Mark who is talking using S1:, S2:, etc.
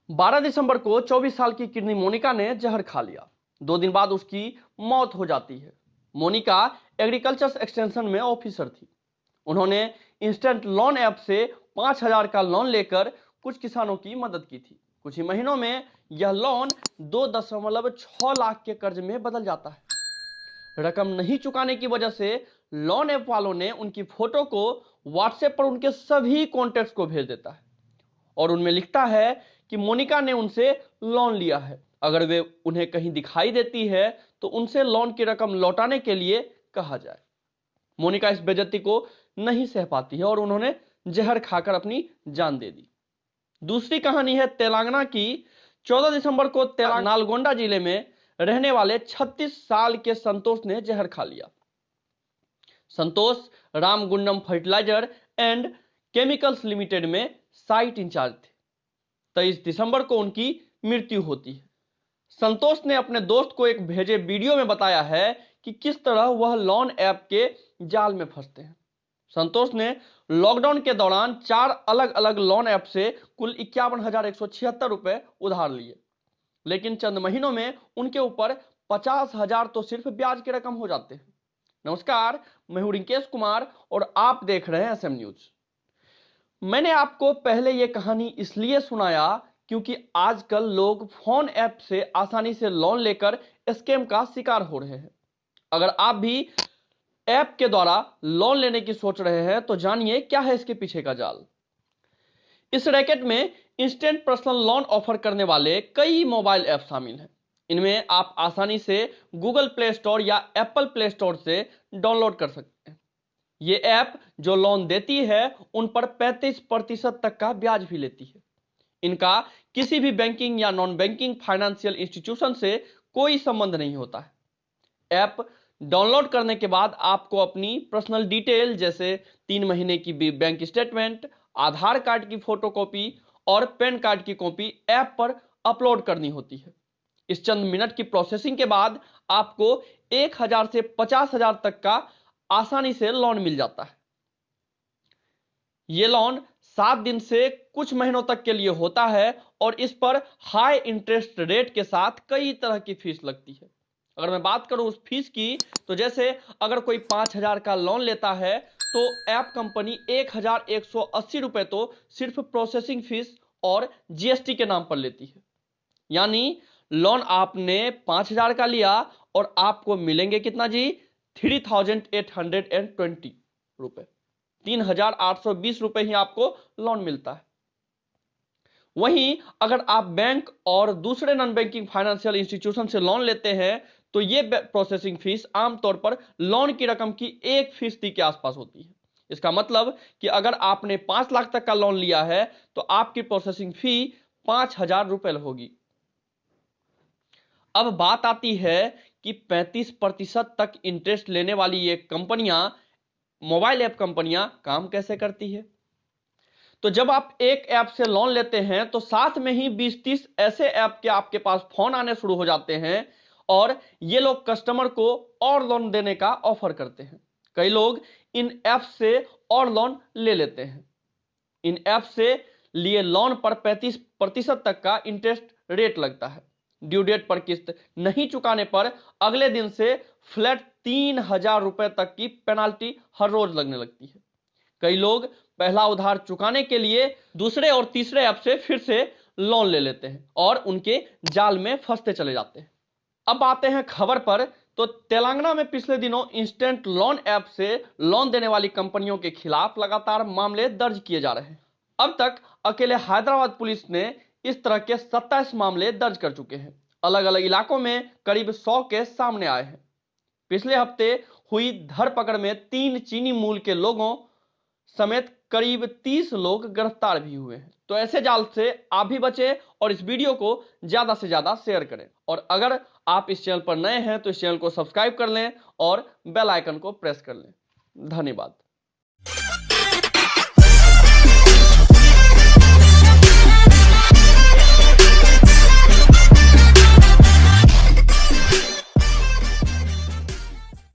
S1: 12 दिसंबर को 24 साल की किडनी मोनिका ने जहर खा लिया। 2 दिन बाद उसकी मौत हो जाती है। मोनिका एग्रीकल्चर एक्सटेंशन में ऑफिसर थी। उन्होंने इंस्टेंट लोन ऐप से 5,000 का लोन लेकर कुछ किसानों की मदद की थी। कुछ ही महीनों में यह लोन 2.6 लाख के कर्ज में बदल जाता है। रकम नहीं चुकाने की वजह से लोन ऐप वालों ने उनकी फोटो को व्हाट्सएप पर उनके सभी कॉन्टैक्ट्स को भेज देता है और उनमें लिखता है कि मोनिका ने उनसे लोन लिया है। अगर वे उन्हें कहीं दिखाई देती है तो उनसे लोन की रकम लौटाने के लिए कहा जाए। मोनिका इस बेइज्जती को नहीं सह पाती है और उन्होंने जहर खाकर अपनी जान दे दी। दूसरी कहानी है तेलंगाना की। 14 दिसंबर को नालगोंडा जिले में रहने वाले 36 साल के संतोष ने जहर खा लिया। Santosh Ramagundam fertilizer and chemicals limited में साइट इंचार्ज थे। 23 दिसंबर को उनकी मृत्यु होती है। संतोष ने अपने दोस्त को एक भेजे वीडियो में बताया है कि किस तरह वह लोन ऐप के जाल में फंसते हैं। संतोष ने लॉकडाउन के दौरान 4 अलग अलग लोन ऐप से कुल 51,176 रुपए उधार लिए, लेकिन चंद महीनों में उनके ऊपर 50,000 तो सिर्फ ब्याज की रकम हो जाते हैं। नमस्कार, मैं हूं रिंकेश कुमार और आप देख रहे हैं एसएम न्यूज। मैंने आपको पहले यह कहानी इसलिए सुनाया क्योंकि आजकल लोग फोन ऐप से आसानी से लोन लेकर स्कैम का शिकार हो रहे हैं। अगर आप भी ऐप के द्वारा लोन लेने की सोच रहे हैं तो जानिए क्या है इसके पीछे का जाल। इस रैकेट में इंस्टेंट पर्सनल लोन ऑफर करने वाले कई मोबाइल ऐप शामिल हैं। इनमें आप आसानी से गूगल प्ले स्टोर या एप्पल प्ले स्टोर से डाउनलोड कर सकते हैं। ये ऐप जो लोन देती है उन पर 35% तक का ब्याज भी लेती है। इनका किसी भी बैंकिंग या नॉन बैंकिंग फाइनेंशियल इंस्टीट्यूशन से कोई संबंध नहीं होता है। ऐप डाउनलोड करने के बाद आपको अपनी पर्सनल डिटेल जैसे 3 महीने की बैंक स्टेटमेंट, आधार कार्ड की फोटोकॉपी और पैन कार्ड की कॉपी ऐप पर अपलोड करनी होती है। इस चंद मिनट की प्रोसेसिंग के बाद आपको 1,000 से 50,000 तक का आसानी से लोन मिल जाता है। यह लोन 7 दिन से कुछ महीनों तक के लिए होता है और इस पर हाई इंटरेस्ट रेट के साथ कई तरह की फीस लगती है। अगर मैं बात करूं उस फीस की तो जैसे अगर कोई 5,000 का लोन लेता है तो ऐप कंपनी 1,180 रुपए तो सिर्फ प्रोसेसिंग फीस और जीएसटी के नाम पर लेती है। यानी लोन आपने 5,000 का लिया और आपको मिलेंगे कितना जी? 3,820 रुपए, 3,820 रुपए ही आपको लोन मिलता है। वहीं अगर आप बैंक और दूसरे नॉन बैंकिंग फाइनेंशियल इंस्टीट्यूशन से लोन लेते हैं तो यह प्रोसेसिंग फीस आमतौर पर लोन की रकम की 1% के आसपास होती है। इसका मतलब कि अगर आपने 5 लाख तक का लोन लिया है तो आपकी प्रोसेसिंग फी 5,000 रुपए होगी। अब बात आती है कि 35% तक इंटरेस्ट लेने वाली ये कंपनियां, मोबाइल ऐप कंपनियां काम कैसे करती है। तो जब आप एक ऐप से लोन लेते हैं तो साथ में ही 20-30 ऐसे ऐप के आपके पास फोन आने शुरू हो जाते हैं और ये लोग कस्टमर को और लोन देने का ऑफर करते हैं। कई लोग इन ऐप से और लोन ले लेते हैं। इन ऐप से लिए लोन पर 35% तक का इंटरेस्ट रेट लगता है। ड्यू डेट पर किस्त नहीं चुकाने पर अगले दिन से फ्लैट 3,000 रुपए तक की पेनाल्टी हर रोज लगने लगती है। कई लोग पहला उधार चुकाने के लिए दूसरे और तीसरे ऐप से फिर से लोन ले लेते हैं और उनके जाल में फंसते चले जाते हैं। अब आते हैं खबर पर। तो तेलंगाना में पिछले दिनों इंस्टेंट लोन ऐप से लोन देने वाली कंपनियों के खिलाफ लगातार मामले दर्ज किए जा रहे हैं। अब तक अकेले हैदराबाद पुलिस ने इस तरह के 27 मामले दर्ज कर चुके हैं। अलग अलग इलाकों में करीब 100 केस सामने आए हैं। पिछले हफ्ते हुई धरपकड़ में 3 चीनी मूल के लोगों समेत करीब 30 लोग गिरफ्तार भी हुए हैं। तो ऐसे जाल से आप भी बचें और इस वीडियो को ज्यादा से ज्यादा शेयर करें। और अगर आप इस चैनल पर नए हैं तो इस चैनल को सब्सक्राइब कर लें और बेल आइकन को प्रेस कर लें। धन्यवाद।